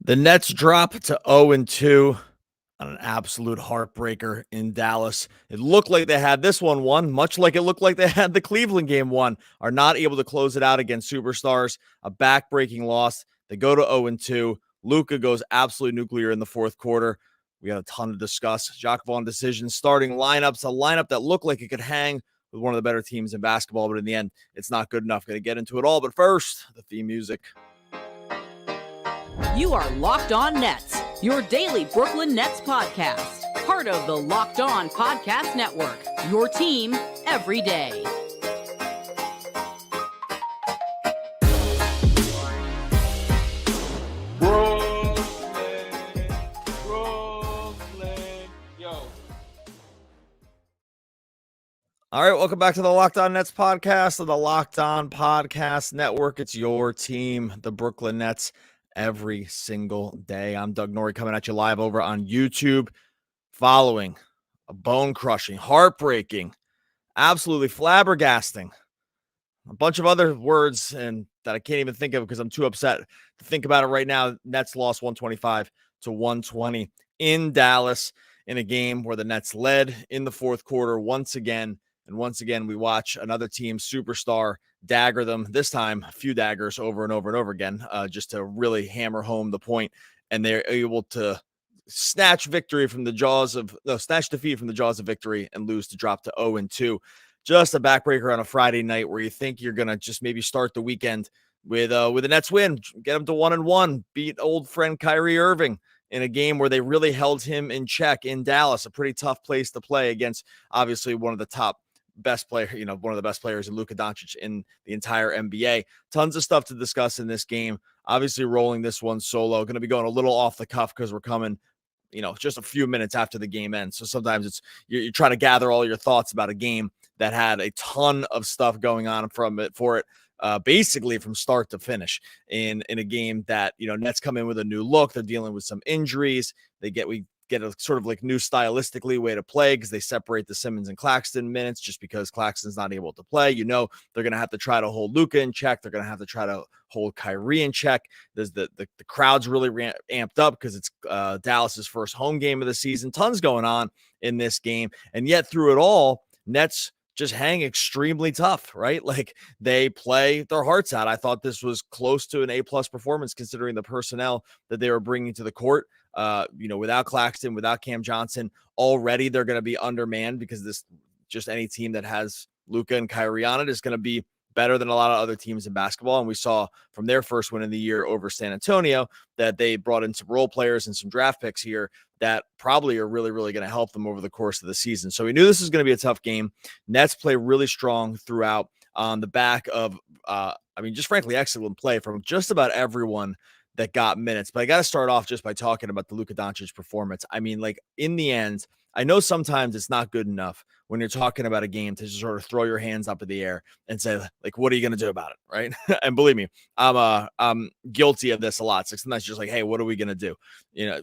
The Nets drop to 0-2 on an absolute heartbreaker in Dallas. It looked like they had this one won, much like it looked like they had the Cleveland game won, are not able to close it out against superstars. A back-breaking loss. They go to 0-2. Luka goes absolutely nuclear in the fourth quarter. We got a ton to discuss. Jacques Vaughn decisions, starting lineups, a lineup that looked like it could hang with one of the better teams in basketball, but in the end, it's not good enough. Going to get into it all, but first, the theme music. You are Locked On Nets, your daily Brooklyn Nets podcast. Part of the Locked On Podcast Network, your team every day. Brooklyn, yo. All right, welcome back to the Locked On Nets podcast of the Locked On Podcast Network. It's your team, the Brooklyn Nets, every single day. I'm Doug Norrie coming at you live over on YouTube, following a bone-crushing, heartbreaking, absolutely flabbergasting, a bunch of other words and that I can't even think of because I'm too upset to think about it right now. Nets lost 125-120 in Dallas in a game where the Nets led in the fourth quarter once again. And once again, we watch another team's superstar dagger them, this time a few daggers over and over and over again, just to really hammer home the point. And they're able to snatch defeat from the jaws of victory and lose to drop to 0-2. Just a backbreaker on a Friday night where you think you're going to just maybe start the weekend with a Nets win, get them to 1-1, beat old friend Kyrie Irving in a game where they really held him in check in Dallas, a pretty tough place to play against obviously one of the best players in Luka Doncic in the entire NBA. Tons of stuff to discuss in this game. Obviously rolling this one solo. Going to be going a little off the cuff because we're coming, just a few minutes after the game ends. So sometimes you're trying to gather all your thoughts about a game that had a ton of stuff going on basically from start to finish in a game that, Nets come in with a new look. They're dealing with some injuries. We get a sort of like new stylistically way to play because they separate the Simmons and Claxton minutes just because Claxton's not able to play. They're going to have to try to hold Luka in check. They're going to have to try to hold Kyrie in check. There's the crowd's really amped up because it's Dallas's first home game of the season. Tons going on in this game. And yet through it all, Nets just hang extremely tough, right? Like they play their hearts out. I thought this was close to an A+ performance considering the personnel that they were bringing to the court. Without Claxton, without Cam Johnson, already they're going to be undermanned because any team that has Luka and Kyrie on it is going to be better than a lot of other teams in basketball. And we saw from their first win of the year over San Antonio that they brought in some role players and some draft picks here that probably are really, really going to help them over the course of the season. So we knew this was going to be a tough game. Nets play really strong throughout on the back of, just frankly, excellent play from just about everyone that got minutes. But I got to start off just by talking about the Luka Doncic performance. In the end, I know sometimes it's not good enough when you're talking about a game to just sort of throw your hands up in the air and say, like, what are you going to do about it, right? And believe me, I'm guilty of this a lot. So sometimes you're just like, hey, what are we going to do?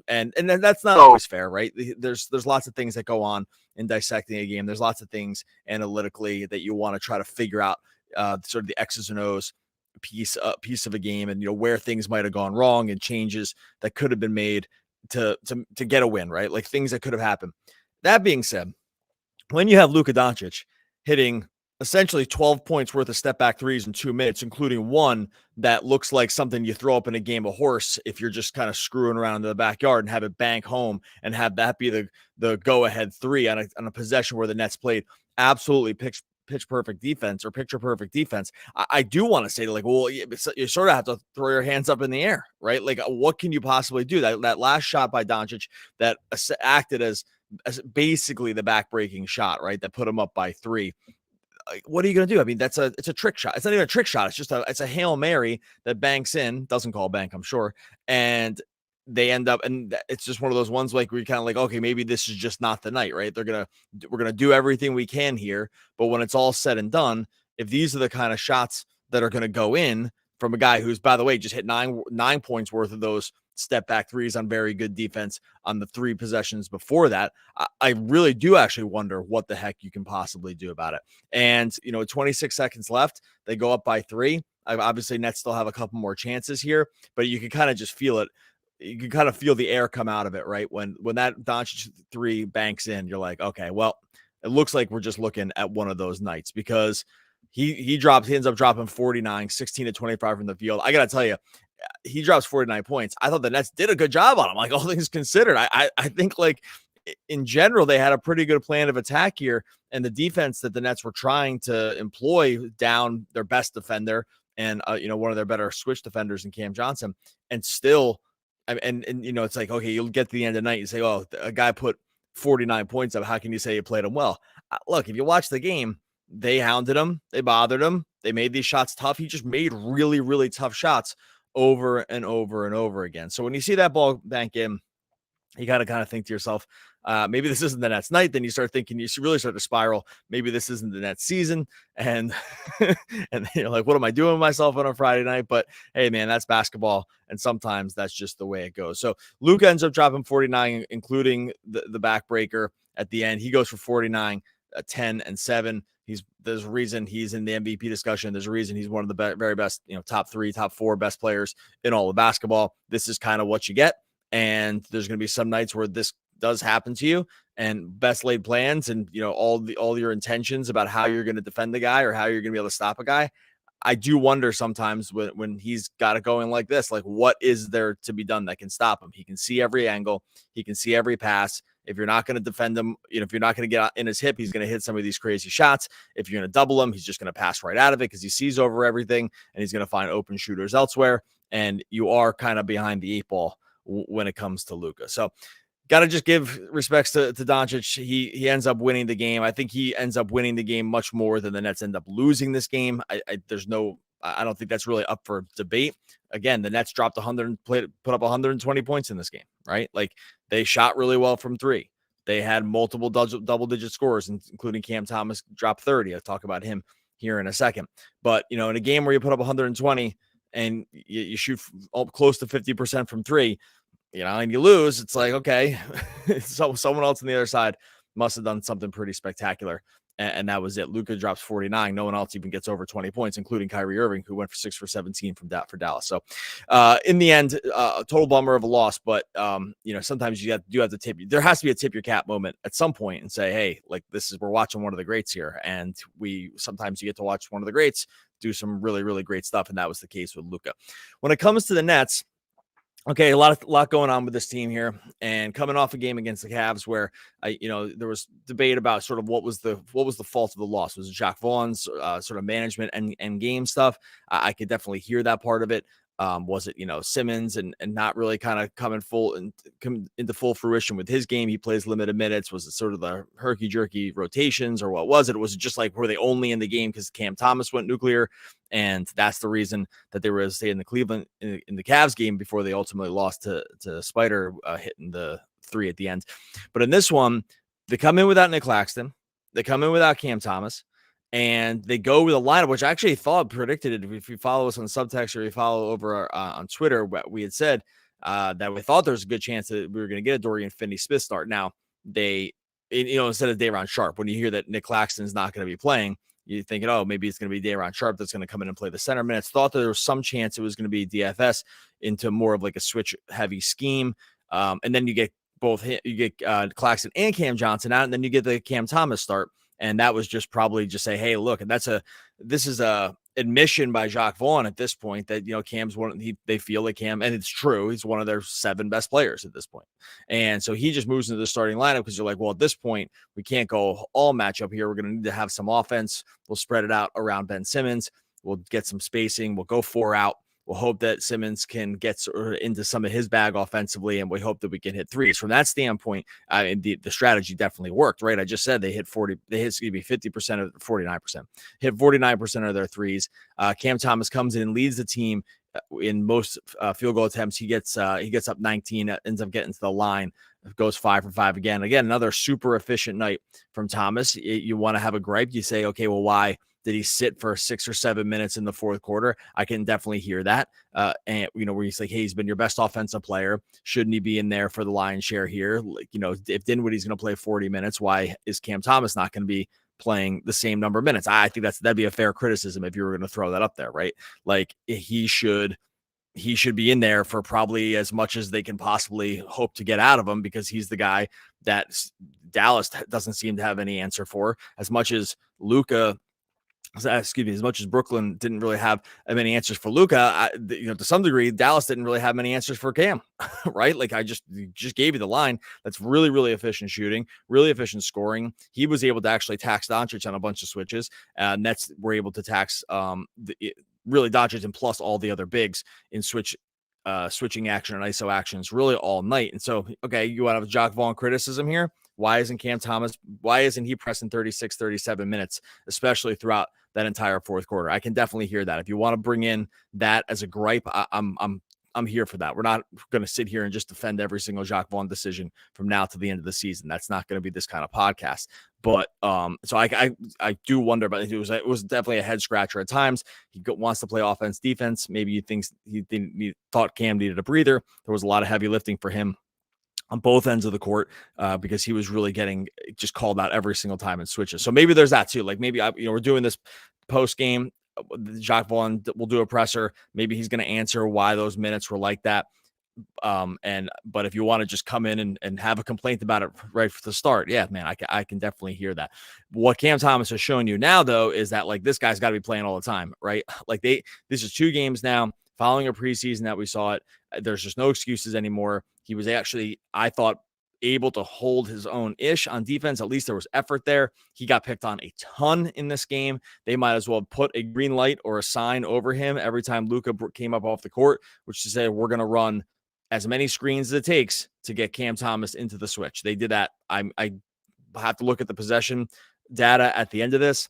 And then that's not always fair, right? There's lots of things that go on in dissecting a game. There's lots of things analytically that you want to try to figure out, sort of the X's and O's piece of a game and where things might have gone wrong and changes that could have been made to get a win, right? Like things that could have happened. That being said, when you have Luka Doncic hitting essentially 12 points worth of step back threes in 2 minutes, including one that looks like something you throw up in a game of horse if you're just kind of screwing around in the backyard and have it bank home and have that be the go ahead three on a possession where the Nets played absolutely pitch perfect defense or picture perfect defense. I do want to say you sort of have to throw your hands up in the air, right? Like what can you possibly do? That last shot by Doncic that acted as basically the back-breaking shot, right? That put him up by 3. What are you going to do? It's a trick shot. It's not even a trick shot. It's a Hail Mary that banks in, doesn't call bank, I'm sure. And they end up, and it's just one of those ones like where you're kind of like, okay, maybe this is just not the night, right? We're going to do everything we can here. But when it's all said and done, if these are the kind of shots that are going to go in from a guy who's, by the way, just hit nine points worth of those step back threes on very good defense on the 3 possessions before that, I really do actually wonder what the heck you can possibly do about it. And, 26 seconds left, they go up by 3. Obviously Nets still have a couple more chances here, but you can kind of just feel it. you can kind of feel the air come out of it, right? When that Doncic 3 banks in, you're like, okay, well, it looks like we're just looking at one of those nights, because he ends up dropping 49, 16 to 25 from the field. I got to tell you, he drops 49 points. I thought the Nets did a good job on him, like, all things considered. I think, like, in general, they had a pretty good plan of attack here, and the defense that the Nets were trying to employ down their best defender and one of their better switch defenders in Cam Johnson, and still, and it's like, okay, you'll get to the end of the night, you say, oh, a guy put 49 points up. How can you say you played him well? Look, if you watch the game, they hounded him, they bothered him, they made these shots tough. He just made really, really tough shots over and over and over again. So when you see that ball bank in, you got to kind of think to yourself, maybe this isn't the Nets night. Then you start thinking, you should really start to spiral. Maybe this isn't the Nets season. And and you're like, what am I doing with myself on a Friday night? But hey, man, that's basketball. And sometimes that's just the way it goes. So Luka ends up dropping 49, including the backbreaker at the end. He goes for 49, 10 and 7. There's a reason he's in the MVP discussion. There's a reason he's one of the very best, top 3, top 4 best players in all of basketball. This is kind of what you get. And there's going to be some nights where this does happen to you, and best laid plans and, all your intentions about how you're going to defend the guy or how you're going to be able to stop a guy. I do wonder sometimes when he's got it going like this, like, what is there to be done that can stop him? He can see every angle. He can see every pass. If you're not going to defend him, if you're not going to get in his hip, he's going to hit some of these crazy shots. If you're going to double him, he's just going to pass right out of it because he sees over everything, and he's going to find open shooters elsewhere. And you are kind of behind the 8 ball when it comes to Luka. So got to just give respects to Doncic. He ends up winning the game. I think he ends up winning the game much more than the Nets end up losing this game. I don't think that's really up for debate. Again, the Nets dropped put up 120 points in this game, right? Like, they shot really well from 3. They had multiple double-digit scores, including Cam Thomas dropped 30. I'll talk about him here in a second. But, in a game where you put up 120 and you shoot close to 50% from 3, and you lose, it's like, okay, so someone else on the other side must have done something pretty spectacular. And that was it. Luka drops 49. No one else even gets over 20 points, including Kyrie Irving, who went for 6 for 17 for Dallas. So in the end, a total bummer of a loss. But, sometimes you have to there has to be a tip your cap moment at some point and say, hey, like, we're watching one of the greats here. And sometimes you get to watch one of the greats do some really, really great stuff. And that was the case with Luka. When it comes to the Nets, okay, a lot going on with this team here, and coming off a game against the Cavs where there was debate about sort of what was the fault of the loss. Was it Jacque Vaughn's sort of management and game stuff? I could definitely hear that part of it. Was it Simmons and not really kind of come into full fruition with his game? He plays limited minutes. Was it sort of the herky jerky rotations, or what was it? Was it just like, were they only in the game because Cam Thomas went nuclear, and that's the reason that they were staying in the Cleveland in the Cavs game before they ultimately lost to Spider hitting the 3 at the end? But in this one, they come in without Nick Claxton. They come in without Cam Thomas. And they go with a lineup, which I actually predicted it. If you follow us on Subtext or you follow over on Twitter, we had said that we thought there was a good chance that we were going to get a Dorian Finney-Smith start. Now, instead of Day'Ron Sharpe, when you hear that Nick Claxton is not going to be playing, you're thinking, oh, maybe it's going to be Day'Ron Sharpe that's going to come in and play the center minutes. Thought that there was some chance it was going to be DFS into more of like a switch-heavy scheme. And then you get Claxton and Cam Johnson out, and then you get the Cam Thomas start. And that was just probably just say, hey, look, and this is a admission by Jacque Vaughn at this point that, Cam's they feel like Cam, and it's true, he's one of their 7 best players at this point. And so he just moves into the starting lineup because you're like, well, at this point, we can't go all matchup here. We're going to need to have some offense. We'll spread it out around Ben Simmons. We'll get some spacing. We'll go 4 out. We'll hope that Simmons can get into some of his bag offensively, and we hope that we can hit threes. From that standpoint, the strategy definitely worked, right? I just said they hit 50% of 49%, hit 49% of their threes. Cam Thomas comes in and leads the team in most field goal attempts. He gets up 19, ends up getting to the line, goes 5 for 5 again. Again, another super efficient night from Thomas. You want to have a gripe, you say, okay, well, why did he sit for 6 or 7 minutes in the fourth quarter? I can definitely hear that. And where he's like, hey, he's been your best offensive player. Shouldn't he be in there for the lion's share here? Like, if Dinwiddie's going to play 40 minutes, why is Cam Thomas not going to be playing the same number of minutes? I think that'd be a fair criticism if you were going to throw that up there, right? Like, he should he should be in there for probably as much as they can possibly hope to get out of him, because he's the guy that Dallas doesn't seem to have any answer for. As much as as much as Brooklyn didn't really have many answers for Luka, to some degree, Dallas didn't really have many answers for Cam, right? Like I just gave you the line. That's really, really efficient shooting, really efficient scoring. He was able to actually tax Doncic on a bunch of switches. Nets were able to tax really Doncic and plus all the other bigs in switching action and ISO actions really all night. And so, okay, you want to have a Jock Vaughn criticism here. Why isn't Cam Thomas, why isn't he pressing 36, 37 minutes, especially throughout that entire fourth quarter? I can definitely hear that. If you want to bring in that as a gripe, I'm here for that. We're not going to sit here and just defend every single Jacques Vaughn decision from now to the end of the season. That's not going to be this kind of podcast. But so I do wonder, but it was definitely a head scratcher at times. He wants to play offense, defense. Maybe he thought Cam needed a breather. There was a lot of heavy lifting for him on both ends of the court because he was really getting just called out every single time in switches. So maybe there's that too. Like maybe we're doing this post game. Jacques Vaughn will do a presser. Maybe he's going to answer why those minutes were like that. But if you want to just come in and have a complaint about it right from the start, yeah, man, I can definitely hear that. What Cam Thomas has shown you now, though, is that like this guy's got to be playing all the time, right? Like this is 2 games now following a preseason that we saw it. There's just no excuses anymore. He was actually, I thought, able to hold his own ish on defense. At least there was effort there. He got picked on a ton in this game. They might as well put a green light or a sign over him every time Luka came up off the court, which to say we're going to run as many screens as it takes to get Cam Thomas into the switch. They did that. I have to look at the possession data at the end of this.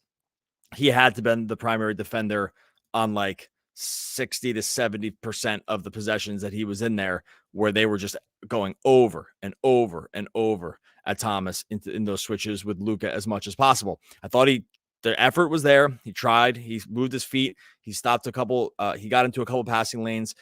He had to be the primary defender on like 60 to 70% of the possessions that he was in there, where they were just going over and over and over at Thomas in those switches with Luka as much as possible. I thought the effort was there. He tried, he moved his feet. He stopped he got into a couple passing lanes.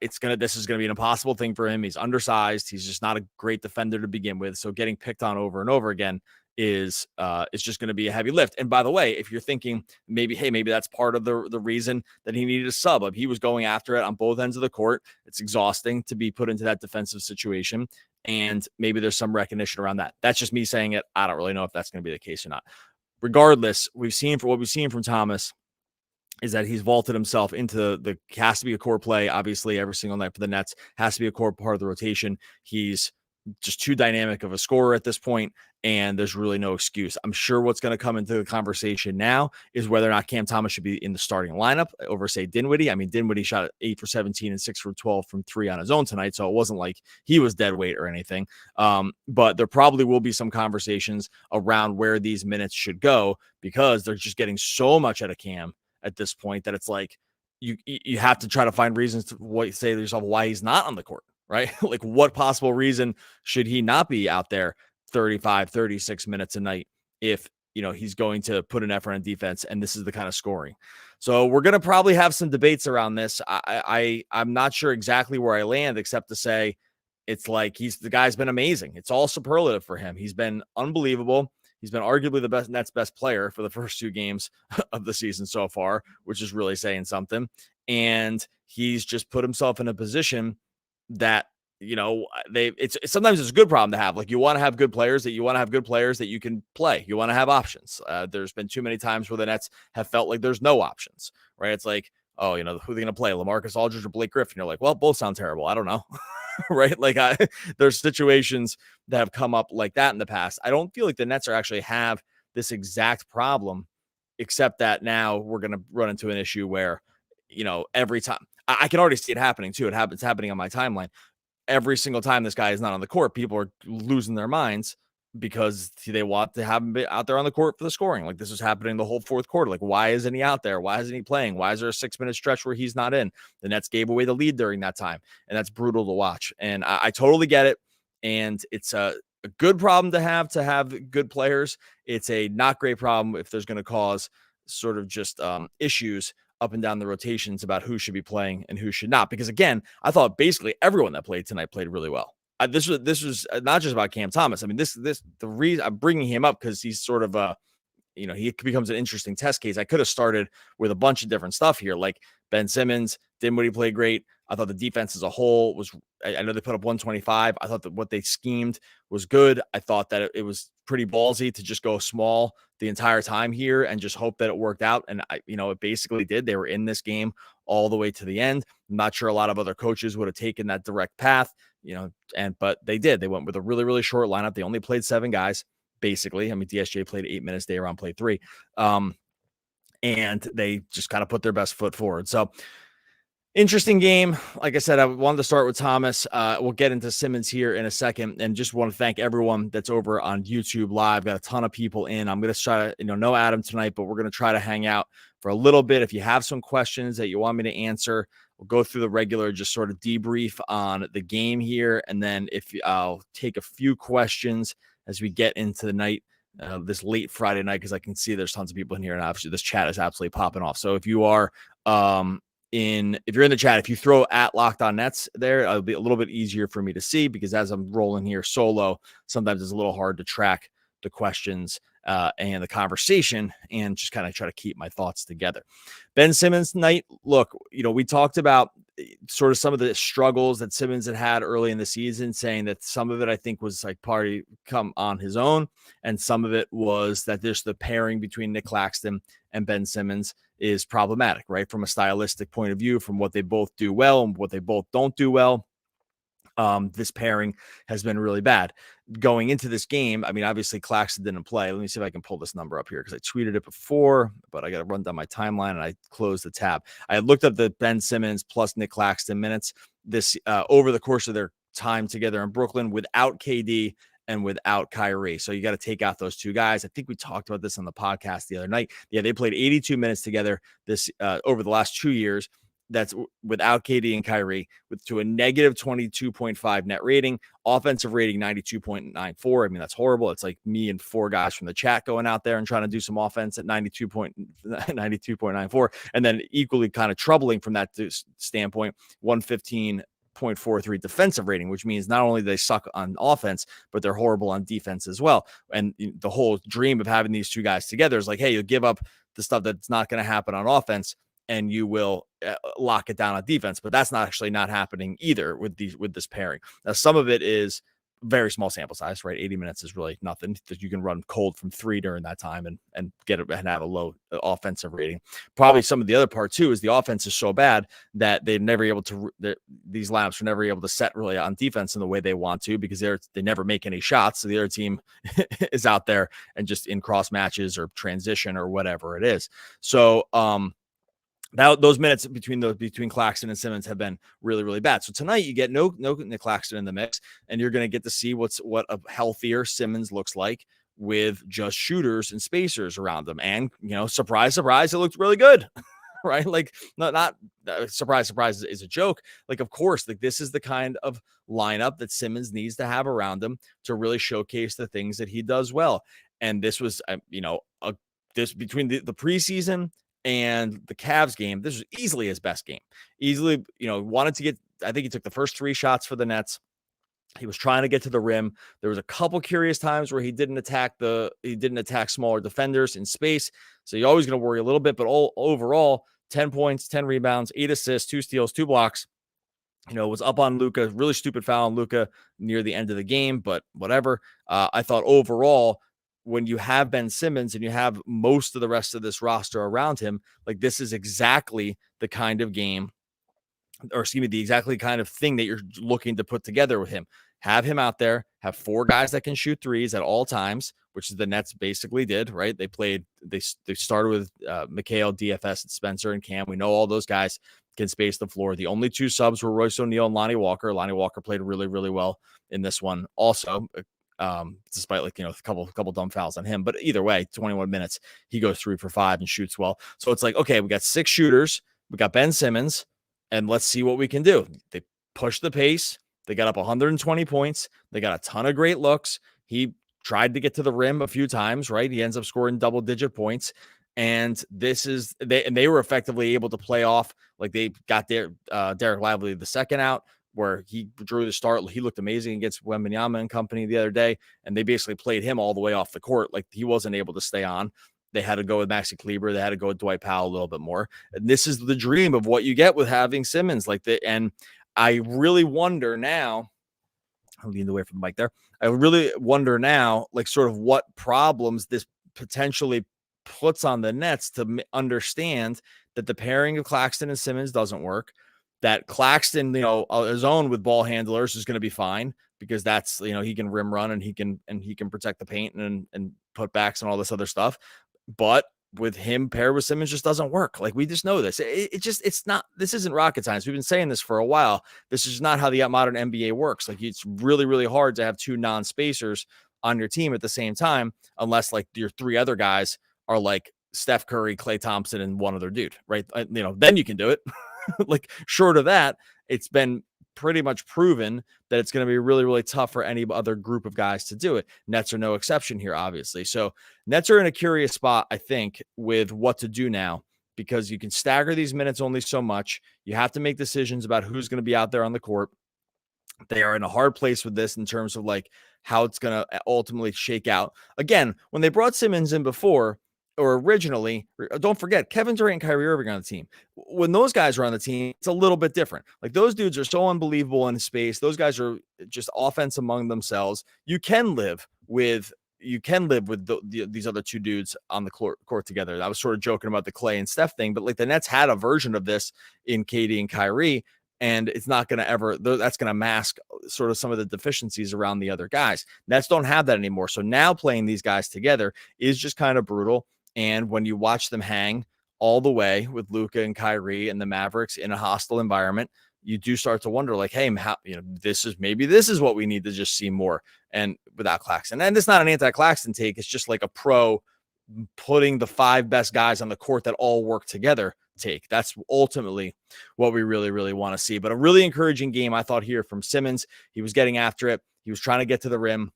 This is going to be an impossible thing for him. He's undersized. He's just not a great defender to begin with. So getting picked on over and over again is just going to be a heavy lift. And by the way, if you're thinking maybe that's part of the reason that he needed a sub, he was going after it on both ends of the court. It's exhausting to be put into that defensive situation. And maybe there's some recognition around that. That's just me saying it. I don't really know if that's going to be the case or not. Regardless, what we've seen from Thomas is that he's vaulted himself into has to be a core play, obviously, every single night for the Nets, has to be a core part of the rotation. He's just too dynamic of a scorer at this point, and there's really no excuse. I'm sure what's going to come into the conversation now is whether or not Cam Thomas should be in the starting lineup over, say, Dinwiddie. I mean, Dinwiddie shot 8 for 17 and 6 for 12 from 3 on his own tonight, so it wasn't like he was dead weight or anything. But there probably will be some conversations around where these minutes should go, because they're just getting so much out of Cam at this point that it's like you have to try to find reasons to say to yourself why he's not on the court, right? Like what possible reason should he not be out there 35, 36 minutes a night if he's going to put an effort on defense and this is the kind of scoring. So we're going to probably have some debates around this. I'm not sure exactly where I land, except to say it's like the guy's been amazing. It's all superlative for him. He's been unbelievable. He's been arguably the Nets' best player for the first 2 games of the season so far, which is really saying something. And he's just put himself in a position that, sometimes it's a good problem to have. Like you want to have good players that you can play. You want to have options. There's been too many times where the Nets have felt like there's no options, right? It's like, who are they going to play? LaMarcus Aldridge or Blake Griffin? You're like, well, both sound terrible. I don't know. Right? Like there's situations that have come up like that in the past. I don't feel like the Nets actually have this exact problem, except that now we're going to run into an issue where, every time I can already see it happening too. It's happening on my timeline. Every single time this guy is not on the court, people are losing their minds because they want to have him out there on the court for the scoring. Like this is happening the whole fourth quarter. Like, why isn't he out there? Why isn't he playing? Why is there a 6-minute stretch where he's not in? The Nets gave away the lead during that time, and that's brutal to watch. And I totally get it. And it's a good problem to have good players. It's a not great problem if there's going to cause sort of just issues up and down the rotations about who should be playing and who should not. Because again, I thought basically everyone that played tonight played really well. This was not just about Cam Thomas. I mean, the reason I'm bringing him up because he's sort of he becomes an interesting test case. I could have started with a bunch of different stuff here, like Ben Simmons, Dinwiddie played great. I thought the defense as a whole was, I know they put up 125. I thought that what they schemed was good. I thought that it was pretty ballsy to just go small the entire time here and just hope that it worked out. And it basically did. They were in this game all the way to the end. I'm not sure a lot of other coaches would have taken that direct path, but they did. They went with a really, really short lineup. They only played 7 guys, basically. I mean, DSJ played 8 minutes, Daron played 3. And they just kind of put their best foot forward. So interesting game. Like I said, I wanted to start with Thomas. We'll get into Simmons here in a second, and just want to thank everyone that's over on YouTube Live. Got a ton of people in. I'm going to try to, no Adam tonight, but we're going to try to hang out for a little bit. If you have some questions that you want me to answer, we'll go through the regular, just sort of debrief on the game here, and then I'll take a few questions as we get into the night. This late Friday night, because I can see there's tons of people in here, and obviously this chat is absolutely popping off. So if you are if you're in the chat, if you throw at Locked On Nets there, it'll be a little bit easier for me to see, because as I'm rolling here solo, sometimes it's a little hard to track the questions and the conversation, and just kind of try to keep my thoughts together. Ben Simmons night. Look, we talked about sort of some of the struggles that Simmons had early in the season, saying that some of it, I think, was like party come on his own, and some of it was that there's the pairing between Nick Claxton and Ben Simmons is problematic, right? From a stylistic point of view, from what they both do well and what they both don't do well. This pairing has been really bad going into this game. I mean, obviously Claxton didn't play. Let me see if I can pull this number up here, because I tweeted it before, but I got to run down my timeline, and I closed the tab. I had looked up the Ben Simmons plus Nick Claxton minutes this over the course of their time together in Brooklyn without KD and without Kyrie. So you got to take out those 2 guys. I think we talked about this on the podcast the other night. Yeah, they played 82 minutes together this over the last 2 years. That's without KD and Kyrie, to a negative 22.5 net rating, offensive rating 92.94. I mean, that's horrible. It's like me and 4 guys from the chat going out there and trying to do some offense at 92.94. And then equally kind of troubling from that standpoint, 115.43 defensive rating, which means not only do they suck on offense, but they're horrible on defense as well. And the whole dream of having these 2 guys together is like, hey, you'll give up the stuff that's not going to happen on offense, and you will lock it down on defense. But that's not happening either with this pairing. Now, some of it is very small sample size, right? 80 minutes is really nothing that you can run cold from 3 during that time and get it and have a low offensive rating. Probably some of the other part too is the offense is so bad that they're never able to, these lineups are never able to set really on defense in the way they want to, because they never make any shots. So the other team is out there and just in cross matches or transition or whatever it is. So, now those minutes between Claxton and Simmons have been really, really bad. So tonight you get no Nick Claxton in the mix, and you're going to get to see what a healthier Simmons looks like with just shooters and spacers around them. And surprise, surprise, it looked really good, right? Like not surprise, surprise is a joke. Like, of course, like this is the kind of lineup that Simmons needs to have around him to really showcase the things that he does well. And this was, this between the preseason and the Cavs game, this was easily his best game. Easily, wanted to get, I think he took the first 3 shots for the Nets. He was trying to get to the rim. There was a couple curious times where he didn't attack smaller defenders in space. So you're always going to worry a little bit, but overall, 10 points, 10 rebounds, 8 assists, 2 steals, 2 blocks. Was up on Luka, really stupid foul on Luka near the end of the game, but whatever. I thought overall, when you have Ben Simmons and you have most of the rest of this roster around him, like this is exactly the kind of game, or excuse me, the exactly kind of thing that you're looking to put together with him. Have him out there, have 4 guys that can shoot threes at all times, which is the Nets basically did, right? They started with Mikhail, DFS, and Spencer and Cam. We know all those guys can space the floor. The only 2 subs were Royce O'Neal and Lonnie Walker. Lonnie Walker played really, really well in this one also. Despite a couple dumb fouls on him, but either way, 21 minutes, he goes 3 for 5 and shoots well. So it's like, okay, we got 6 shooters, we got Ben Simmons, and let's see what we can do. They pushed the pace. They got up 120 points. They got a ton of great looks. He tried to get to the rim a few times, right? He ends up scoring double-digit points. And they were effectively able to play off, like they got their Derek Lively the second out, where he drew the start. He looked amazing against Wembanyama and company the other day, and they basically played him all the way off the court. Like he wasn't able to stay on. They had to go with Maxi Kleber. They had to go with Dwight Powell a little bit more. And this is the dream of what you get with having Simmons and I really wonder now, I leaned away from the mic there. I really wonder now, like sort of what problems this potentially puts on the Nets to understand that the pairing of Claxton and Simmons doesn't work, that Claxton, his own with ball handlers is going to be fine because that's, he can rim run and he can protect the paint and put backs and all this other stuff. But with him paired with Simmons just doesn't work. Like we just know this. It's not, this isn't rocket science. We've been saying this for a while. This is not how the modern NBA works. Like it's really, really hard to have two non-spacers on your team at the same time, unless like your three other guys are like Steph Curry, Klay Thompson, and one other dude, right? Then you can do it. Like short of that, it's been pretty much proven that it's going to be really, really tough for any other group of guys to do it. Nets are no exception here, obviously. So Nets are in a curious spot, I think, with what to do now, because you can stagger these minutes only so much. You have to make decisions about who's going to be out there on the court. They are in a hard place with this in terms of like how it's going to ultimately shake out. Again, when they brought Simmons in before, or originally, don't forget, Kevin Durant and Kyrie Irving are on the team. When those guys are on the team, it's a little bit different. Like those dudes are so unbelievable in space. Those guys are just offense among themselves. You can live with these other two dudes on the court together. I was sort of joking about the Klay and Steph thing, but like the Nets had a version of this in KD and Kyrie, and it's not going to that's going to mask sort of some of the deficiencies around the other guys. Nets don't have that anymore. So now playing these guys together is just kind of brutal. And when you watch them hang all the way with Luka and Kyrie and the Mavericks in a hostile environment, you do start to wonder, like, hey, this is what we need to just see more. And without Claxton, and it's not an anti-Claxton take. It's just like a pro putting the five best guys on the court that all work together take. That's ultimately what we really, really want to see. But a really encouraging game, I thought, here from Simmons. He was getting after it. He was trying to get to the rim.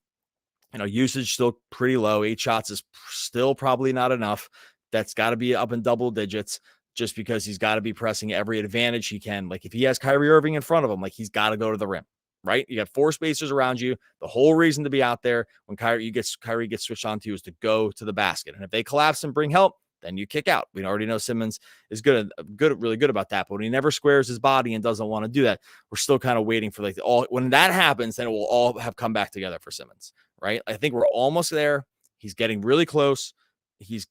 Usage still pretty low. 8 shots is still probably not enough. That's got to be up in double digits just because he's got to be pressing every advantage he can. Like if he has Kyrie Irving in front of him, like he's got to go to the rim, right? You got 4 spacers around you. The whole reason to be out there when Kyrie gets switched on to you is to go to the basket. And if they collapse and bring help, then you kick out. We already know Simmons is really good about that. But when he never squares his body and doesn't want to do that, we're still kind of waiting for when that happens, then it will all have come back together for Simmons, right? I think we're almost there. He's getting really close. He's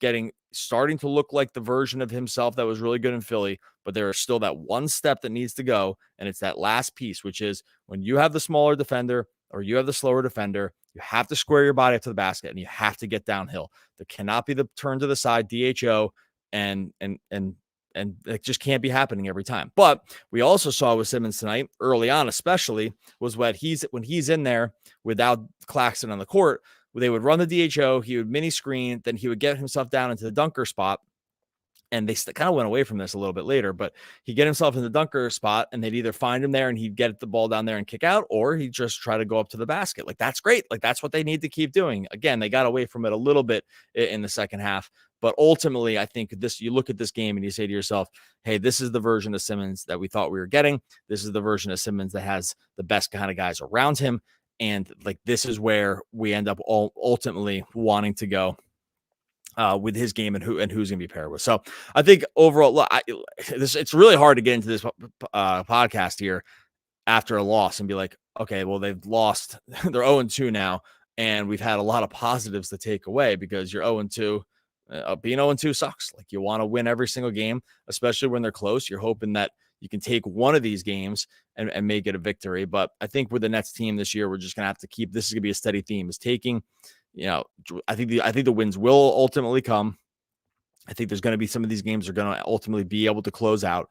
starting to look like the version of himself that was really good in Philly, but there is still that one step that needs to go. And it's that last piece, which is when you have the smaller defender or you have the slower defender, you have to square your body up to the basket and you have to get downhill. There cannot be the turn to the side, DHO, and it just can't be happening every time. But we also saw with Simmons tonight, early on especially, was when he's in there without Claxton on the court, they would run the DHO, he would mini screen, then he would get himself down into the dunker spot. And they kind of went away from this a little bit later, but he'd get himself in the dunker spot and they'd either find him there and he'd get the ball down there and kick out, or he'd just try to go up to the basket. Like, that's great. Like, that's what they need to keep doing. Again, they got away from it a little bit in the second half, but ultimately I think you look at this game and you say to yourself, hey, this is the version of Simmons that we thought we were getting. This is the version of Simmons that has the best kind of guys around him. And like, this is where we end up ultimately wanting to go with his game and who's going to be paired with. So I think overall, it's really hard to get into this podcast here after a loss and be like, okay, well, they've lost. They're 0-2 now. And we've had a lot of positives to take away because you're 0-2. Being 0-2 sucks. Like, you want to win every single game, especially when they're close. You're hoping that you can take one of these games and make it a victory. But I think with the Nets team this year, we're just going to have to keep, this is going to be a steady theme, is taking, I think the wins will ultimately come. I think there's going to be some of these games are going to ultimately be able to close out.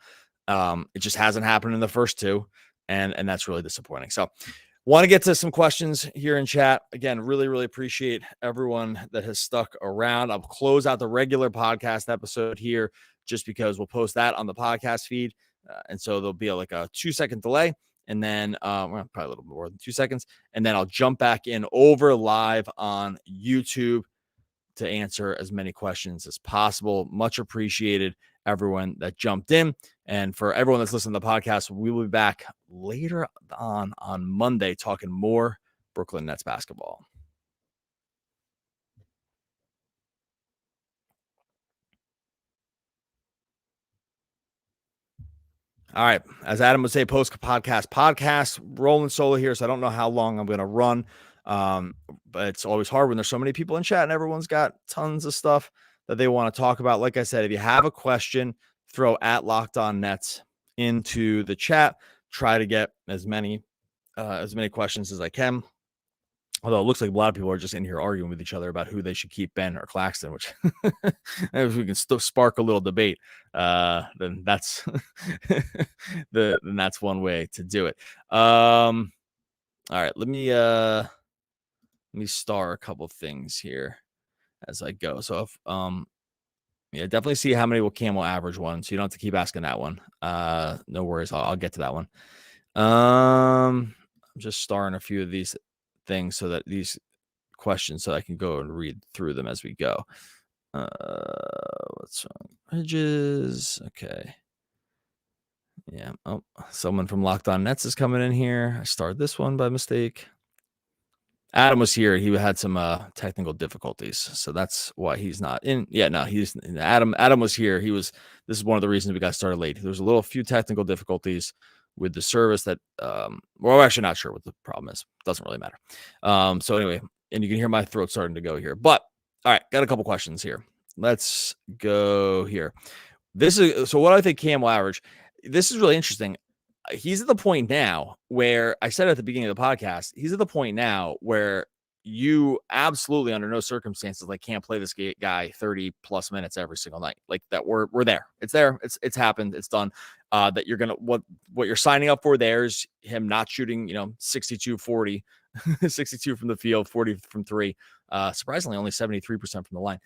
It just hasn't happened in the first 2. And that's really disappointing. So want to get to some questions here in chat. Again, really, really appreciate everyone that has stuck around. I'll close out the regular podcast episode here just because we'll post that on the podcast feed. And so there'll be like a 2-second delay. And then probably a little more than 2 seconds. And then I'll jump back in over live on YouTube to answer as many questions as possible. Much appreciated, everyone that jumped in. And for everyone that's listening to the podcast, we will be back later on Monday talking more Brooklyn Nets basketball. All right. As Adam would say, podcast, rolling solo here. So I don't know how long I'm going to run. But it's always hard when there's so many people in chat and everyone's got tons of stuff that they want to talk about. Like I said, if you have a question, throw at Locked On Nets into the chat. Try to get as many questions as I can. Although it looks like a lot of people are just in here arguing with each other about who they should keep, Ben or Claxton, which if we can still spark a little debate, then that's then that's one way to do it. All right, let me star a couple things here as I go. So if yeah, definitely see how many will Cam will average one. So you don't have to keep asking that one. No worries, I'll get to that one. I'm just starring a few of these things so that these questions, so I can go and read through them as we go. What's wrong? Bridges. Okay. Yeah. Oh, someone from Locked On Nets is coming in here. I started this one by mistake. Adam was here. He had some technical difficulties, so that's why he's not in. Yeah, no, he's Adam. Adam was here. This is one of the reasons we got started late. There was a few technical difficulties with the service that we're actually not sure what the problem is. Doesn't really matter. So anyway, and you can hear my throat starting to go here. But all right, got a couple questions here. Let's go here. So what do I think Cam will average? This is really interesting. He's at the point now where I said at the beginning of the podcast, he's at the point now where you absolutely under no circumstances can't play this guy 30 plus minutes every single night. Like that we're there. It's there. It's happened. It's done. That you're going to, what you're signing up for there is him not shooting, 62-40, 62 from the field, 40 from three. Surprisingly, only 73% from the line.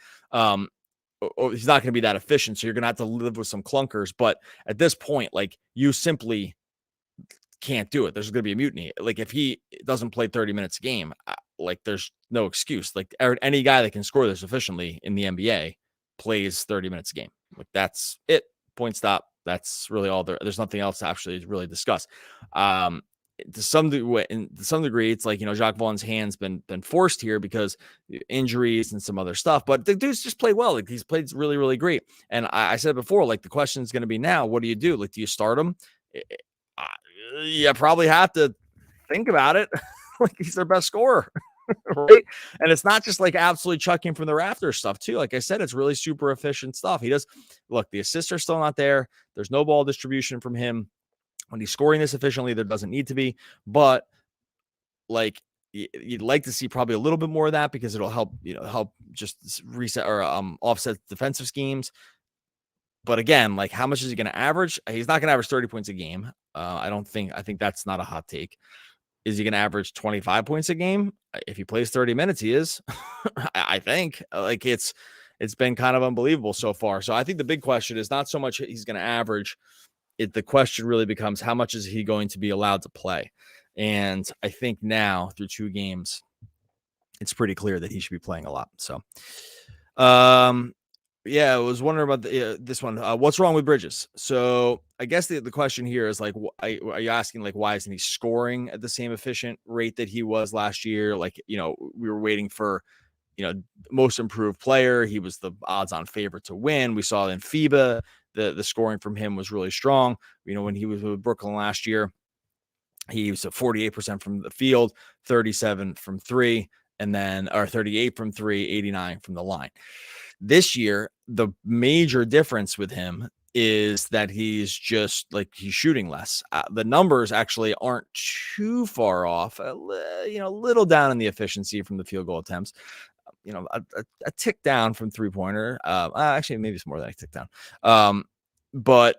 He's not going to be that efficient. So you're going to have to live with some clunkers. But at this point, you simply can't do it. There's going to be a mutiny. If he doesn't play 30 minutes a game, there's no excuse. Any guy that can score this efficiently in the NBA plays 30 minutes a game. That's it. Point stop. That's really all there. There's nothing else to actually really discuss. To some degree, it's Jacques Vaughn's hand's been forced here because injuries and some other stuff. But the dude's just played well. He's played really, really great. And I said before, the question is going to be now, what do you do? Do you start him? You probably have to think about it. He's their best scorer, right? And it's not just absolutely chucking from the rafters stuff too. Like I said, it's really super efficient stuff. He does the assists are still not there. There's no ball distribution from him when he's scoring this efficiently. There doesn't need to be, but you'd like to see probably a little bit more of that because it'll help just reset or offset defensive schemes. But again, how much is he going to average? He's not going to average 30 points a game. I think that's not a hot take. Is he going to average 25 points a game? If he plays 30 minutes, he is. I think it's been kind of unbelievable so far. So I think the big question is not so much he's going to average. The question really becomes how much is he going to be allowed to play? And I think now through 2 games, it's pretty clear that he should be playing a lot. So, yeah, I was wondering about this one. What's wrong with Bridges? So I guess the question here is are you asking why isn't he scoring at the same efficient rate that he was last year? We were waiting for, most improved player. He was the odds-on favorite to win. We saw in FIBA the scoring from him was really strong. When he was with Brooklyn last year, he was at 48% from the field, 37 from three, and then 38 from three, 89 from the line. This year, the major difference with him is that he's just he's shooting less. The numbers actually aren't too far off, a little down in the efficiency from the field goal attempts, a tick down from 3-pointer. Actually, maybe it's more than a tick down. But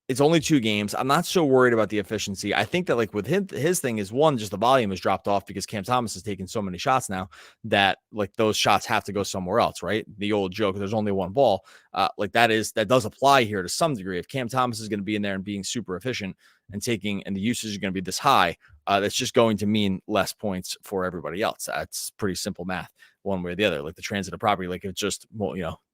it's only 2 games. I'm not so worried about the efficiency. I think that with him, his thing is one, just the volume has dropped off because Cam Thomas has taken so many shots now that those shots have to go somewhere else, right? The old joke, there's only one ball. That does apply here to some degree. If Cam Thomas is going to be in there and being super efficient and the usage is going to be this high, that's just going to mean less points for everybody else. That's pretty simple math, one way or the other. The transitive property, it's just,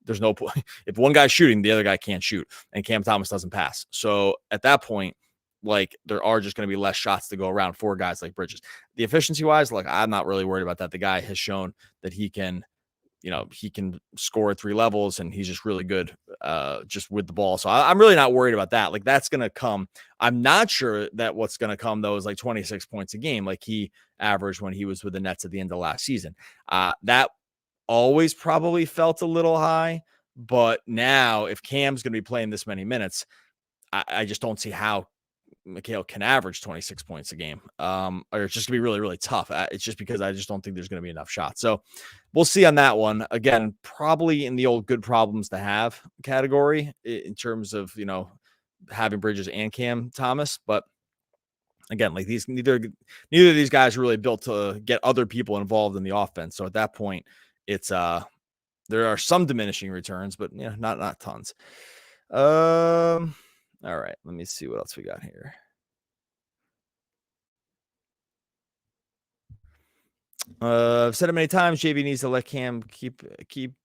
there's no point. If one guy's shooting, the other guy can't shoot, and Cam Thomas doesn't pass. So at that point, there are just going to be less shots to go around for guys like Bridges. The efficiency wise, I'm not really worried about that. The guy has shown that he can, he can score at 3 levels, and he's just really good just with the ball. So I'm really not worried about that. Like, that's going to come. I'm not sure that what's going to come, though, is like 26 points a game like he averaged when he was with the Nets at the end of last season. That always probably felt a little high. But now, if Cam's going to be playing this many minutes, I just don't see how Mikal can average 26 points a game. Or it's just gonna be really, really tough. It's just because I just don't think there's gonna be enough shots. So we'll see on that one. Again, probably in the old good problems to have category in terms of, having Bridges and Cam Thomas. But again, like neither of these guys are really built to get other people involved in the offense. So at that point, it's there are some diminishing returns, but not tons. All right, let me see what else we got here. I've said it many times. JV needs to let Cam keep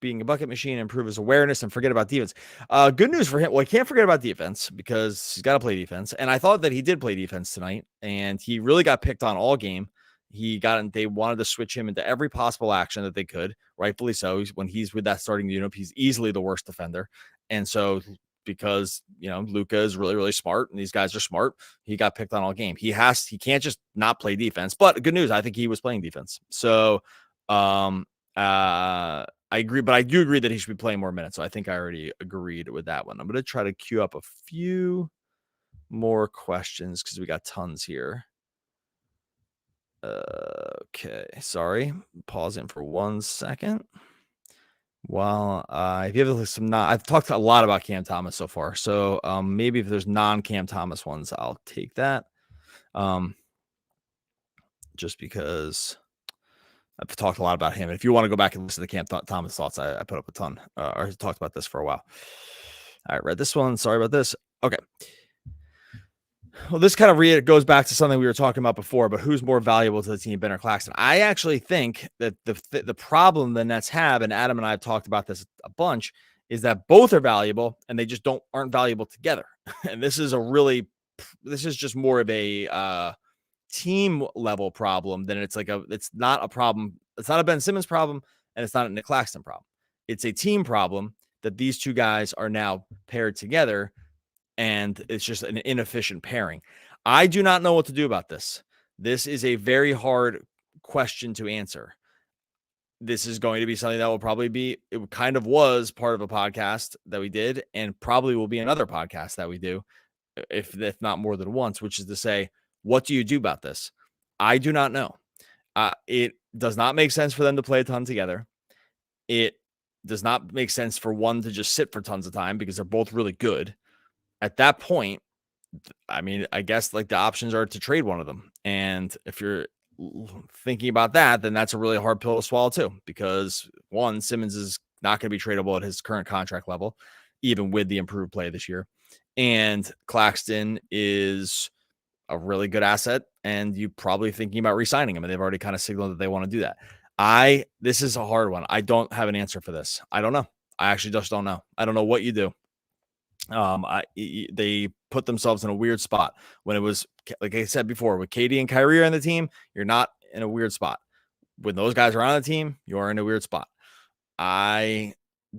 being a bucket machine, improve his awareness, and forget about defense. Good news for him. Well, he can't forget about defense because he's got to play defense. And I thought that he did play defense tonight, and he really got picked on all game. They wanted to switch him into every possible action that they could, rightfully so. When he's with that starting unit, he's easily the worst defender. And so, because Luka is really, really smart and these guys are smart, he got picked on all game. He can't just not play defense. But good news, I think he was playing defense. So I agree, but I do agree that he should be playing more minutes. So I think I already agreed with that one. I'm going to try to queue up a few more questions because we got tons here. Okay, sorry. Pause in for 1 second. Well, if you have some I've talked a lot about Cam Thomas so far. So maybe if there's non-Cam Thomas ones, I'll take that. Just because I've talked a lot about him. And if you want to go back and listen to the Cam Thomas thoughts, I put up a ton or talked about this for a while. I read this one. Sorry about this. Okay. Well, this kind of goes back to something we were talking about before, but who's more valuable to the team, Ben or Claxton? I actually think that the problem the Nets have, and Adam and I have talked about this a bunch, is that both are valuable and they just aren't valuable together. And this is just more of a team level problem than it's not a problem. It's not a Ben Simmons problem, and it's not a Nick Claxton problem. It's a team problem that these two guys are now paired together, and it's just an inefficient pairing. I do not know what to do about this. This is a very hard question to answer. This is going to be something that will probably be, it kind of was part of a podcast that we did, and probably will be another podcast that we do, if not more than once, which is to say, what do you do about this? I do not know. It does not make sense for them to play a ton together. It does not make sense for one to just sit for tons of time because they're both really good. At that point, I mean, I guess like the options are to trade one of them. And if you're thinking about that, then that's a really hard pill to swallow too, because one, Simmons is not going to be tradable at his current contract level, even with the improved play this year. And Claxton is a really good asset, and you're probably thinking about re-signing him, and they've already kind of signaled that they want to do that. This is a hard one. I don't have an answer for this. I don't know. I actually just don't know. I don't know what you do. They put themselves in a weird spot when it was, like I said before, with KD and Kyrie on the team, you're not in a weird spot. When those guys are on the team, you're in a weird spot. I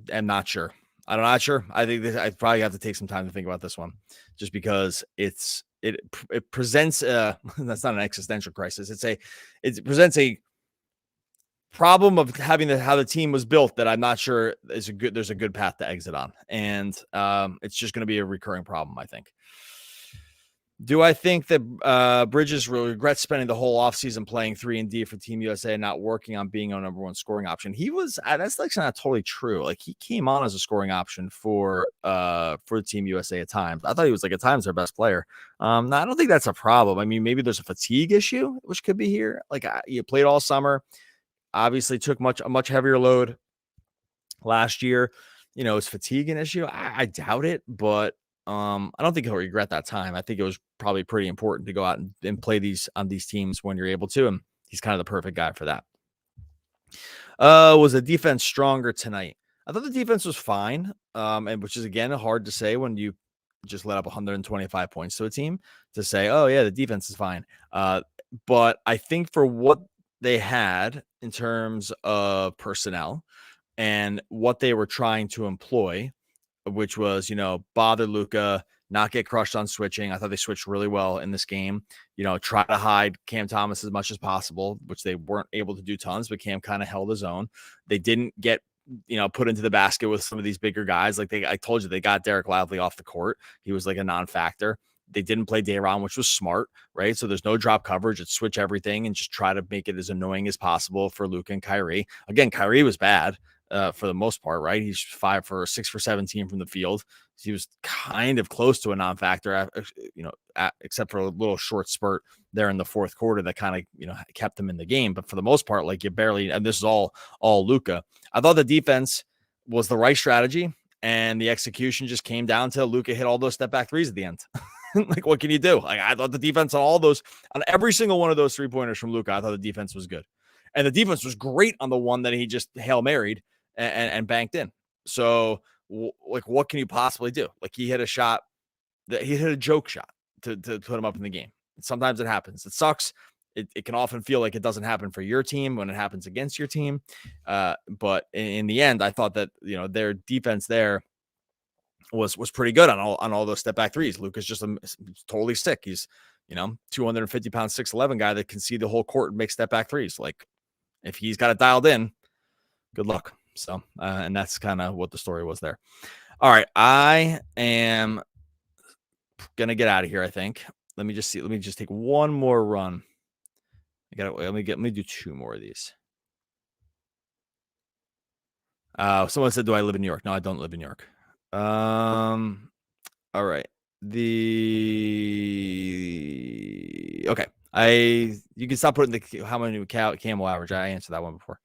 am not sure. I'm not sure. I think I probably have to take some time to think about this one, just because it presents that's not an existential crisis. It presents a problem of having how the team was built that I'm not sure there's a good path to exit on. And it's just going to be a recurring problem, I think. Do I think that Bridges will regret spending the whole offseason playing 3-and-D for Team USA and not working on being a number one scoring option? That's like not totally true. Like, he came on as a scoring option for Team USA at times. I thought he was at times their best player. I don't think that's a problem. I mean, maybe there's a fatigue issue, which could be here. Like, you played all summer. Obviously took a much heavier load last year. Is fatigue an issue? I doubt it, but I don't think he'll regret that time. I think it was probably pretty important to go out and play on these teams when you're able to, and he's kind of the perfect guy for that. Was the defense stronger tonight? I thought the defense was fine, and which is, again, hard to say when you just let up 125 points to a team, to say, oh yeah, the defense is fine. But I think for what they had in terms of personnel, and what they were trying to employ, which was, bother Luka, not get crushed on switching. I thought they switched really well in this game. Try to hide Cam Thomas as much as possible, which they weren't able to do tons, but Cam kind of held his own. They didn't get, put into the basket with some of these bigger guys. I told you, they got Derek Lively off the court. He was like a non-factor. They didn't play Day'Ron, which was smart, right? So there's no drop coverage. It's switch everything and just try to make it as annoying as possible for Luka and Kyrie. Again, Kyrie was bad for the most part, right? He's 5 for 6 for 17 from the field. He was kind of close to a non-factor, except for a little short spurt there in the fourth quarter that kind of, kept them in the game. But for the most part, you barely, and this is all Luka. I thought the defense was the right strategy, and the execution just came down to Luka hit all those step back threes at the end. What can you do? I thought the defense on every single one of those 3-pointers from Luka, I thought the defense was good. And the defense was great on the one that he just Hail Married and banked in. So, what can you possibly do? He hit a shot that he hit a joke shot to put him up in the game. Sometimes it happens. It sucks. It can often feel like it doesn't happen for your team when it happens against your team. But in the end, I thought that, their defense there was pretty good on all those step back threes. Luka's just totally sick. He's, 250 pound, 6'11" guy that can see the whole court and make step back threes. If he's got it dialed in, good luck. So, and that's kind of what the story was there. All right. I am going to get out of here, I think. Let me just take one more run. Let me do 2 more of these. Someone said, do I live in New York? No, I don't live in New York. All right. Okay. You can stop putting how many camel average. I answered that one before.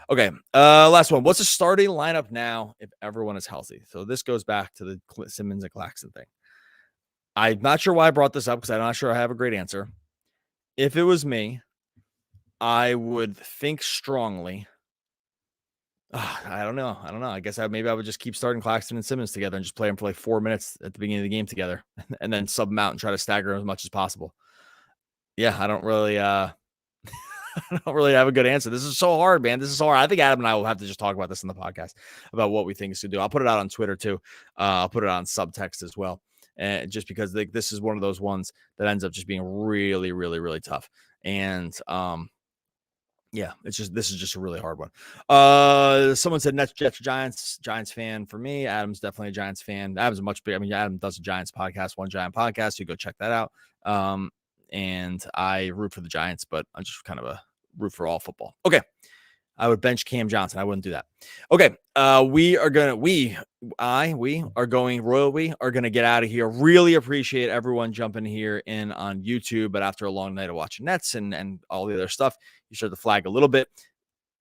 Okay. Last one. What's the starting lineup now if everyone is healthy? So this goes back to the Simmons and Claxton thing. I'm not sure why I brought this up because I'm not sure I have a great answer. If it was me, I would think strongly. I don't know. I guess maybe I would just keep starting Claxton and Simmons together and just play them for 4 minutes at the beginning of the game together and then sub them out and try to stagger them as much as possible. Yeah, I don't really I don't really have a good answer. This is so hard, man. This is so hard. I think Adam and I will have to just talk about this in the podcast about what we think is to do. I'll put it out on Twitter too. I'll put it on subtext as well. And just because this is one of those ones that ends up just being really, really, really tough. And yeah, this is just a really hard one. Someone said Nets, Jets, Giants fan for me. Adam's definitely a Giants fan. Adam's much bigger. Adam does a Giants podcast, One Giant Podcast. You go check that out. And I root for the Giants, but I'm just kind of a root for all football. Okay. I would bench Cam Johnson. I wouldn't do that. Okay. We are going to get out of here. Really appreciate everyone jumping here in on YouTube, but after a long night of watching Nets and all the other stuff, you start to flag a little bit.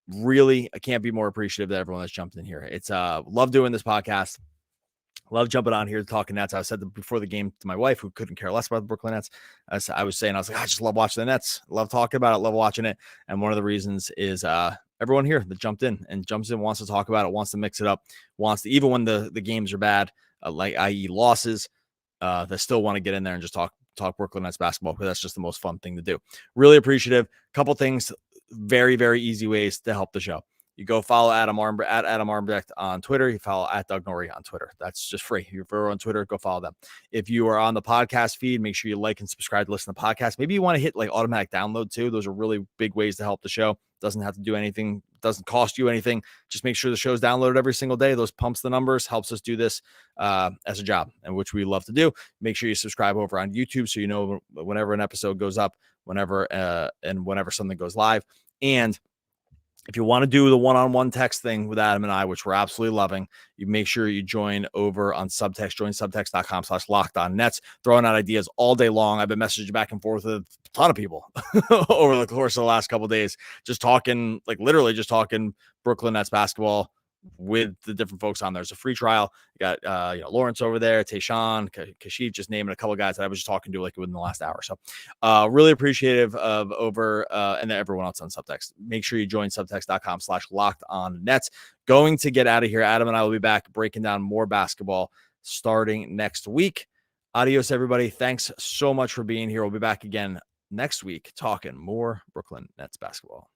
Really, I can't be more appreciative that everyone that's jumped in here. It's love doing this podcast. Love jumping on here talking Nets. I said before the game to my wife, who couldn't care less about the Brooklyn Nets. I was like, I just love watching the Nets. Love talking about it. Love watching it. And one of the reasons is everyone here that jumps in, wants to talk about it, wants to mix it up, wants to, even when the games are bad, i.e. losses, they still want to get in there and just talk Brooklyn Nets basketball, because that's just the most fun thing to do. Really appreciative. Couple things, very, very easy ways to help the show. You go follow Adam Armbrecht on Twitter. You follow at Doug Norrie on Twitter. That's just free. If you're on Twitter, go follow them. If you are on the podcast feed, make sure you like and subscribe to listen to the podcast. Maybe you want to hit automatic download too. Those are really big ways to help the show. Doesn't have to do anything. Doesn't cost you anything. Just make sure the show's downloaded every single day. Those pumps the numbers, helps us do this as a job, and which we love to do. Make sure you subscribe over on YouTube so you know whenever an episode goes up, whenever something goes live. And if you want to do the one-on-one text thing with Adam and I, which we're absolutely loving, you make sure you join over on Subtext. Join subtext.com/LockedOnNets. Throwing out ideas all day long. I've been messaging back and forth with a ton of people over the course of the last couple of days, just talking, literally just talking Brooklyn Nets basketball with the different folks on there. It's a free trial. You got Lawrence over there, Tayshawn, Kashif, just naming a couple of guys that I was just talking to within the last hour. So really appreciative of and then everyone else on Subtext. Make sure you join subtext.com/LockedOnNets. Going to get out of here. Adam and I will be back breaking down more basketball starting next week. Adios, everybody. Thanks so much for being here. We'll be back again next week talking more Brooklyn Nets basketball.